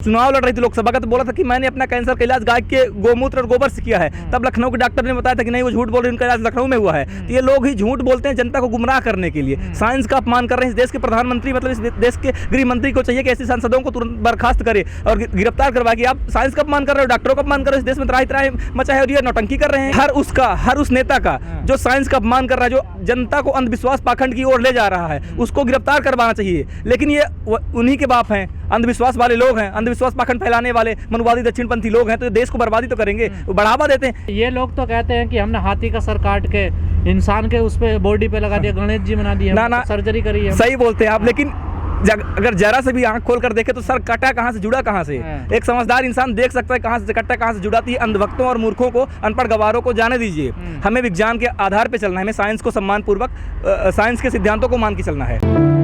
चुनाव लड़ रही थी लोकसभा का, तो बोला था कि मैंने अपना कैंसर का इलाज गाय के गोमूत्र और गोबर से किया है। तब लखनऊ के डॉक्टर ने बताया था कि नहीं वो झूठ बोल रहे हैं, उनका इलाज लखनऊ में हुआ है। तो ये लोग ही झूठ बोलते हैं जनता को गुमराह करने के लिए, साइंस का अपमान कर रहे हैं। इस देश के प्रधानमंत्री मतलब इस देश के गृह मंत्री को चाहिए कि ऐसे सांसदों को तुरंत बर्खास्त करे और गिरफ्तार करवा के। आप साइंस का अपमान कर रहे हो, डॉक्टरों का अपमान कर रहे हो, इस देश में त्राही त्राही मचा है और ये नौटंकी कर रहे हैं। हर उस नेता का जो साइंस का अपमान कर रहा है, जो जनता को अंधविश्वास पाखंड की ओर ले जा रहा है, उसको गिरफ्तार करवाना चाहिए। लेकिन ये उन्हीं के बाप हैं, अंधविश्वास वाले लोग हैं, अंधविश्वास पाखंड फैलाने वाले मनुवादी दक्षिणपंथी लोग हैं, तो देश को बर्बादी तो करेंगे, बढ़ावा देते हैं। ये लोग तो कहते हैं कि हमने हाथी का सर काट के इंसान के उस पे बॉडी पे लगा दिया, गणेश जी बना दिए, ना सर्जरी करी है। सही बोलते हैं आप, लेकिन अगर जरा से भी आंख खोल कर देखे तो सर कटा कहाँ से, जुड़ा कहाँ से? एक समझदार इंसान देख सकता है कहाँ से कटा, कहाँ से जुड़ा। थी अंधभक्तों और मूर्खों को, अनपढ़ गवारों को जाने दीजिए। हमें विज्ञान के आधार पर चलना है, हमें साइंस को सम्मान पूर्वक, साइंस के सिद्धांतों को मान के चलना है।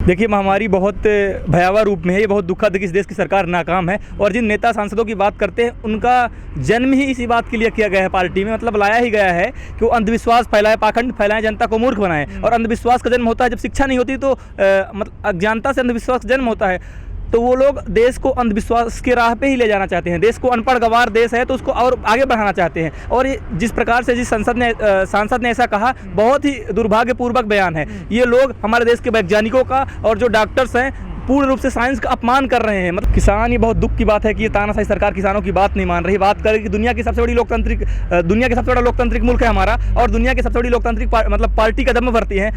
देखिए, महामारी बहुत भयावह रूप में है, ये बहुत दुखद है कि इस देश की सरकार नाकाम है। और जिन नेता सांसदों की बात करते हैं, उनका जन्म ही इसी बात के लिए किया गया है पार्टी में, मतलब लाया ही गया है कि वो अंधविश्वास फैलाए, पाखंड फैलाएं, जनता को मूर्ख बनाएं। और अंधविश्वास का जन्म होता है जब शिक्षा नहीं होती, तो मतलब अज्ञानता से अंधविश्वास का जन्म होता है। तो वो लोग देश को अंधविश्वास के राह पे ही ले जाना चाहते हैं। देश को अनपढ़ गवार देश है तो उसको और आगे बढ़ाना चाहते हैं। और ये जिस प्रकार से जिस सांसद ने ऐसा कहा, बहुत ही दुर्भाग्यपूर्वक बयान है। ये लोग हमारे देश के वैज्ञानिकों का और जो डॉक्टर्स हैं पूर्ण रूप से साइंस का अपमान कर रहे हैं। मतलब किसान, ये बहुत दुख की बात है कि ये तानाशाही सरकार किसानों की बात नहीं मान रही। बात करें कि दुनिया की सबसे बड़ा लोकतांत्रिक मुल्क है हमारा, और दुनिया की सबसे बड़ी लोकतांत्रिक मतलब पार्टी का दम भरती है।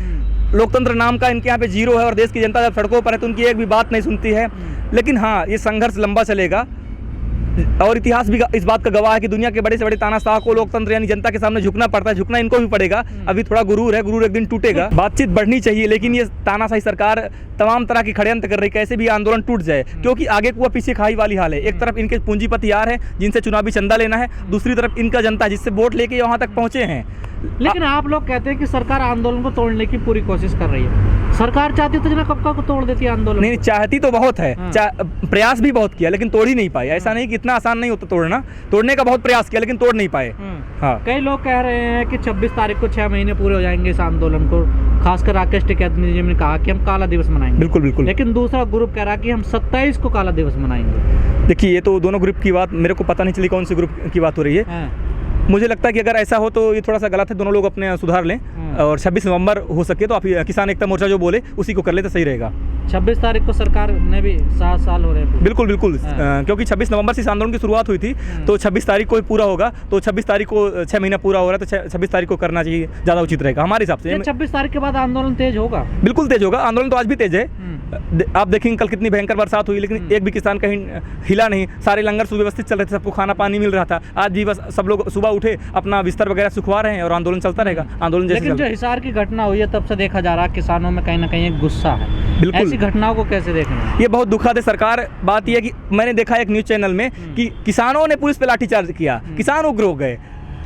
लोकतंत्र नाम का इनके यहाँ पे जीरो है, और देश की जनता जब सड़कों पर है तो उनकी एक भी बात नहीं सुनती है। लेकिन हाँ, ये संघर्ष लंबा चलेगा और इतिहास भी इस बात का गवाह है कि दुनिया के बड़े से बड़े तानाशाह को लोकतंत्र यानी जनता के सामने झुकना पड़ता है। झुकना इनको भी पड़ेगा। अभी थोड़ा गुरूर है, गुरूर एक दिन टूटेगा। बातचीत बढ़नी चाहिए, लेकिन ये तानाशाही सरकार तमाम तरह की षड्यंत्र कर रही, कैसे भी आंदोलन टूट जाए, क्योंकि आगे कुआ पीछे खाई वाली हाल है। एक तरफ इनके पूंजीपति यार हैं जिनसे चुनावी चंदा लेना है, दूसरी तरफ इनका जनता जिससे वोट लेके वहाँ तक पहुँचे हैं। लेकिन आप लोग कहते हैं कि सरकार आंदोलन को तोड़ने की पूरी कोशिश कर रही है। सरकार चाहती तो कब का को तोड़ देती है आंदोलन। नहीं, चाहती तो बहुत है, प्रयास भी बहुत किया, लेकिन तोड़ ही नहीं पाई। ऐसा नहीं कि इतना आसान नहीं होता तोड़ना, तोड़ने का बहुत प्रयास किया लेकिन तोड़ नहीं पाए। हाँ, कई लोग कह रहे हैं कि 26 तारीख को 6 महीने पूरे हो जाएंगे इस आंदोलन को। खासकर राकेश टिकैत जी ने कहा कि हम काला दिवस मनाएंगे। बिल्कुल बिल्कुल। लेकिन दूसरा ग्रुप कह रहा है कि हम 27 को काला दिवस मनाएंगे। देखिए, ये तो दोनों ग्रुप की बात, मेरे को पता नहीं चली कौन सी ग्रुप की बात हो रही है। मुझे लगता है कि अगर ऐसा हो तो ये थोड़ा सा गलत है। दोनों लोग अपने सुधार लें और 26 नवंबर हो सके तो आप किसान एकता मोर्चा जो बोले उसी को कर ले तो सही रहेगा। 26 तारीख को सरकार ने भी 7 साल हो रहे हैं। बिल्कुल बिल्कुल, क्योंकि 26 नवंबर से इस आंदोलन की शुरुआत हुई थी, तो 26 तारीख को ही पूरा होगा। तो 26 तारीख को 6 महीना पूरा हो रहा है, तो 26 तारीख को करना चाहिए, ज़्यादा उचित रहेगा हमारे हिसाब से। 26 तारीख के बाद आंदोलन तेज होगा? बिल्कुल तेज होगा। आंदोलन तो आज भी तेज है। आप देखेंगे कल कितनी भयंकर बरसात हुई, लेकिन एक भी किसान कहीं हिला नहीं। सारे लंगर सुव्यवस्थित चल रहे थे, सबको खाना पानी मिल रहा था। आज भी बस सब लोग सुबह उठे, अपना बिस्तर वगैरह सुखवा रहे हैं और आंदोलन चलता रहेगा। आंदोलन जैसे लेकिन जो हिसार की घटना हुई है तब से देखा जा रहा है किसानों में कहीं ना कहीं एक गुस्सा है। बिल्कुल, ऐसी घटनाओं को कैसे देखना? ये बहुत दुखद है। सरकार, बात यह है कि मैंने देखा एक न्यूज़ चैनल में कि किसानों ने पुलिस पे लाठीचार्ज किया, किसान उग्र हो गए।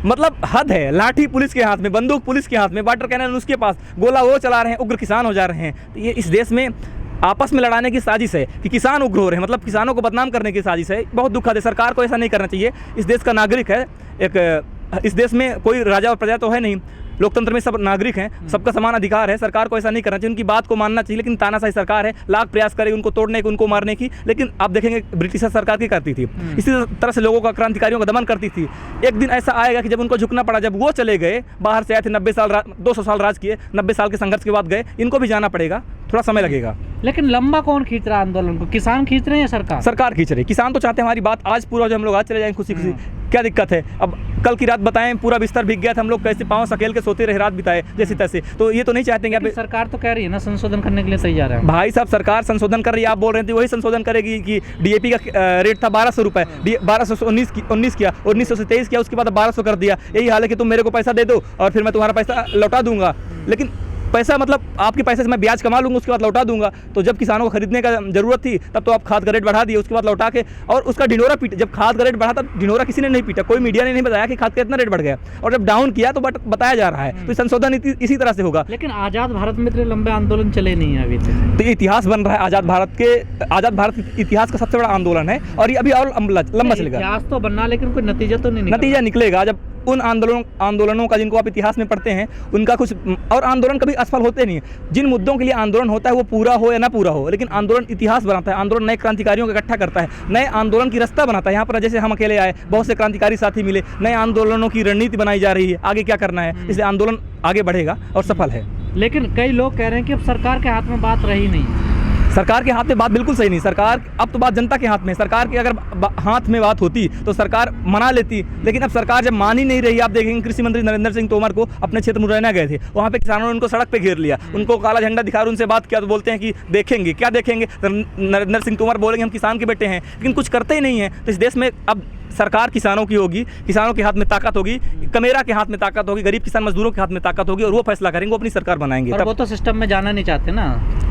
मतलब हद है। लाठी पुलिस के हाथ में, बंदूक पुलिस के हाथ में, वाटर कैनन उसके पास, गोला वो चला रहे हैं, उग्र किसान हो जा रहे हैं। तो ये इस देश में आपस में लड़ाने की साजिश है कि किसान उग्र हो रहे हैं, मतलब किसानों को बदनाम करने की साजिश है। बहुत दुखद है। सरकार को ऐसा नहीं करना चाहिए। इस देश का नागरिक है, इस देश में कोई राजा और प्रजा तो है नहीं, लोकतंत्र में सब नागरिक हैं, सबका समान अधिकार है। सरकार को ऐसा नहीं करना चाहिए, उनकी बात को मानना चाहिए। लेकिन तानाशाही सरकार है, लाख प्रयास करे उनको तोड़ने की, उनको मारने की, लेकिन आप देखेंगे ब्रिटिश सरकार की करती थी। इसी तरह से लोगों का, क्रांतिकारियों का दमन करती थी। एक दिन ऐसा आएगा कि जब उनको झुकना पड़ा, जब वो चले गए, बाहर से आए थे, 200 साल राज किए, 90 साल के संघर्ष के बाद गए, इनको भी जाना पड़ेगा, थोड़ा समय लगेगा। लेकिन लंबा कौन खींच रहा है आंदोलन को? किसान खींच रहे हैं या सरकार? सरकार खींच रही। किसान तो चाहते हैं हमारी बात आज पूरा, जो हम लोग आज चले जाएं खुशी खुशी, क्या दिक्कत है? अब कल की रात बताएं, पूरा बिस्तर भीग गया था, हम लोग कैसे पाँव सकेल के सोते रहे, रात बिताए जैसे तैसे। तो ये तो नहीं चाहते हैं। सरकार तो कह रही है ना संशोधन करने के लिए तैयार है। भाई साहब, सरकार संशोधन कर रही है, आप बोल रहे थे वही संशोधन करेगी कि डीएपी का रेट था 1200 रुपये, 1219 किया, 1900 से 23 किया, उसके बाद 1200 कर दिया। यही हाल है कि तुम मेरे को पैसा दे दो और फिर मैं तुम्हारा पैसा लौटा दूंगा। लेकिन पैसा मतलब आपके पैसे से मैं ब्याज कमा लूँगा, उसके बाद लौटा दूंगा। तो जब किसानों को खरीदने का जरूरत थी तब तो आप खाद का रेट बढ़ा दिए, उसके बाद लौटा के, और उसका ढिंढोरा पीटा। जब खाद का रेट बढ़ा तब ढिंढोरा किसी ने नहीं पीटा, कोई मीडिया ने नहीं बताया कि खाद का इतना रेट बढ़ गया। और जब डाउन किया तो बताया जा रहा है। तो संशोधन इसी तरह से होगा। लेकिन आज़ाद भारत में इतने लंबे आंदोलन चले नहीं है अभी तक। तो ये इतिहास बन रहा है आज़ाद भारत इतिहास का सबसे बड़ा आंदोलन है, और ये अभी और लंबा चलेगा। इतिहास तो बनना, लेकिन कोई नतीजा तो नहीं, नतीजा निकलेगा। जब उन आंदोलनों का, जिनको आप इतिहास में पढ़ते हैं, उनका कुछ, और आंदोलन कभी असफल होते नहीं हैं। जिन मुद्दों के लिए आंदोलन होता है वो पूरा हो या ना पूरा हो, लेकिन आंदोलन इतिहास बनाता है, आंदोलन नए क्रांतिकारियों को इकट्ठा करता है, नए आंदोलन की रास्ता बनाता है। यहाँ पर जैसे हम अकेले आए, बहुत से क्रांतिकारी साथी मिले, नए आंदोलनों की रणनीति बनाई जा रही है, आगे क्या करना है, इसलिए आंदोलन आगे बढ़ेगा और सफल है। लेकिन कई लोग कह रहे हैं कि अब सरकार के हाथ में बात रही नहीं। सरकार के हाथ में बात बिल्कुल सही नहीं, सरकार, अब तो बात जनता के हाथ में है। सरकार के अगर हाथ में बात होती तो सरकार मना लेती, लेकिन अब सरकार जब मान ही नहीं रही। आप देखेंगे कृषि मंत्री नरेंद्र सिंह तोमर को अपने क्षेत्र मुरैना गए थे, वहाँ पे किसानों ने उनको सड़क पे घेर लिया, उनको काला झंडा दिखा, उनसे बात किया तो बोलते हैं कि देखेंगे। क्या देखेंगे? नरेंद्र सिंह तोमर बोलेंगे हम किसान के बेटे हैं, लेकिन कुछ करते ही नहीं है। तो इस देश में अब सरकार किसानों की होगी, किसानों के हाथ में ताकत होगी, कमेरा के हाथ में ताकत होगी, गरीब किसान मजदूरों के हाथ में ताकत होगी, और वो फैसला करेंगे, वो अपनी सरकार बनाएंगे। पर वो तो सिस्टम में जाना नहीं चाहते ना।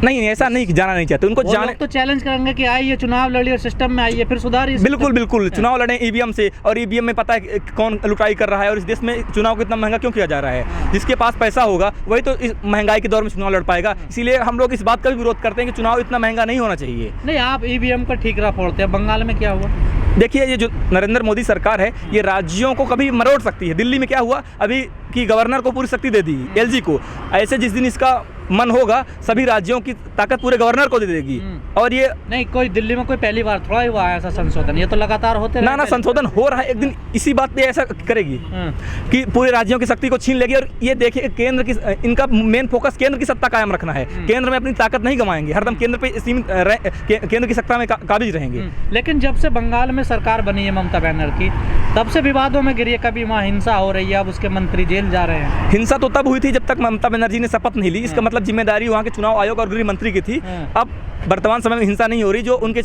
नहीं, ऐसा नहीं कि जाना नहीं चाहते, उनको जाने तो चैलेंज करेंगे कि आइए चुनाव लड़िए और सिस्टम में आइए, फिर सुधारिए। बिल्कुल बिल्कुल, चुनाव लड़े ईवीएम से, और ईवीएम में पता है कौन लुटाई कर रहा है, और इस देश में चुनाव कितना महंगा क्यों किया जा रहा है। जिसके पास पैसा होगा वही तो इस महंगाई के दौर में चुनाव लड़ पाएगा। इसीलिए हम लोग इस बात का भी विरोध करते हैं कि चुनाव इतना महंगा नहीं होना चाहिए। नहीं, आप ईवीएम का ठीकरा फोड़ते हैं। बंगाल में क्या हुआ? देखिए, ये जो नरेंद्र मोदी सरकार है, ये राज्यों को कभी मरोड़ सकती है। दिल्ली में क्या हुआ अभी कि गवर्नर को पूरी शक्ति दे दी, एलजी को। ऐसे जिस दिन इसका मन होगा सभी राज्यों की ताकत पूरे गवर्नर को दे देगी। और ये नहीं, कोई दिल्ली में कोई पहली बार थोड़ा ही हुआ है ऐसा संशोधन, ये तो लगातार होते ना संशोधन हो रहा है। एक दिन इसी बात पे ऐसा करेगी कि पूरे राज्यों की शक्ति को छीन लेगी। और ये देखिए, केंद्र की, इनका मेन फोकस केंद्र की सत्ता कायम रखना है। केंद्र में अपनी ताकत नहीं गंवाएंगे, हरदम केंद्र पे सीमित केंद्र की सत्ता में काबिज रहेंगे। लेकिन जब से बंगाल में सरकार बनी है ममता बनर्जी, तब से विवादों में घिरी है। कभी वहाँ हिंसा हो रही है, अब उसके मंत्री जेल जा रहे हैं। हिंसा तो तब हुई थी जब तक ममता बनर्जी ने शपथ नहीं ली। इसका मतलब जिम्मेदारी वहाँ के चुनाव आयोग और गृह मंत्री की थी। अब वर्तमान समय में हिंसा नहीं हो रही। जो उनके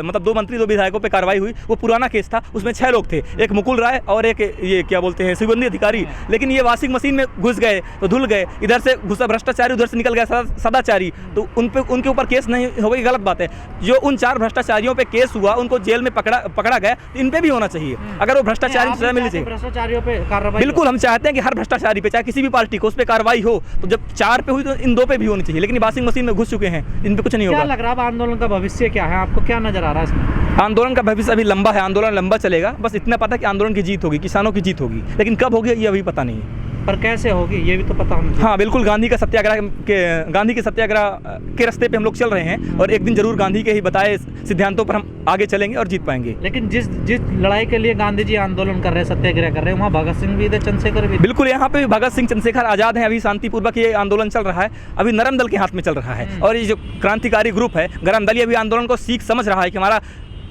मतलब 2 मंत्री 2 विधायकों पे कार्रवाई हुई, वो पुराना केस था। उसमें 6 लोग थे, एक मुकुल राय और एक ये क्या बोलते हैं सिबंदी अधिकारी। लेकिन ये वॉशिंग मशीन में घुस गए तो धुल गए, इधर से घुसा भ्रष्टाचारी, उधर से निकल गया सदाचारी। तो उनके ऊपर केस नहीं हो गई, गलत बात है। जो उन 4 भ्रष्टाचारियों पे केस हुआ, उनको जेल में पकड़ा गया, तो इन पे भी होना चाहिए। अगर वो भ्रष्टाचारी सजा मिलनी चाहिए। भ्रष्टाचारियों पे कार्रवाई, बिल्कुल, हम चाहते हैं कि हर भ्रष्टाचारी पे, चाहे किसी भी पार्टी को, उस पर कार्रवाई हो। तो जब 4 पे हुई तो इन 2 पे भी होनी चाहिए। लेकिन वॉशिंग मशीन में घुस चुके हैं, इन पे कुछ नहीं होगा। क्या लग रहा है आंदोलन का भविष्य क्या है? आपको क्या नजर आ रहा है इसमें? आंदोलन का भविष्य अभी लंबा है, आंदोलन लंबा चलेगा। बस इतना पता है कि आंदोलन की जीत होगी, किसानों की जीत होगी। लेकिन कब होगी ये अभी पता नहीं है। पर कैसे होगी ये भी तो पता होना चाहिए। हाँ बिल्कुल, गांधी के सत्याग्रह के रास्ते पे हम लोग चल रहे हैं, और एक दिन जरूर गांधी के ही बताए सिद्धांतों पर हम आगे चलेंगे और जीत पाएंगे। लेकिन जिस लड़ाई के लिए गांधी जी आंदोलन कर रहे हैं, सत्याग्रह कर रहे हैं, वहाँ भगत सिंह भी थे, चंद्रशेखर भी। बिल्कुल, यहाँ पे भगत सिंह चंद्रशेखर आजाद हैं। अभी शांतिपूर्वक ये आंदोलन चल रहा है, अभी नरम दल के हाथ में चल रहा है। और ये जो क्रांतिकारी ग्रुप है गरम दल, ये अभी आंदोलन को सीख समझ रहा है कि हमारा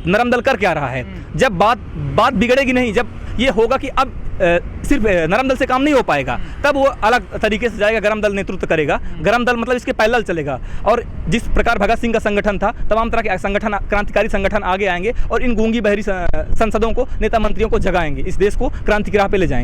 नरम दल कर क्या रहा है। जब बात बिगड़ेगी नहीं, जब ये होगा कि अब सिर्फ नरम दल से काम नहीं हो पाएगा, तब वो अलग तरीके से जाएगा, गरम दल नेतृत्व करेगा। गरम दल मतलब इसके पैरेलल चलेगा। और जिस प्रकार भगत सिंह का संगठन था, तमाम तरह के संगठन, क्रांतिकारी संगठन आगे आएंगे और इन गूंगी बहरी संसदों को, नेता मंत्रियों को जगाएंगे, इस देश को क्रांति की राह पे ले जाएंगे।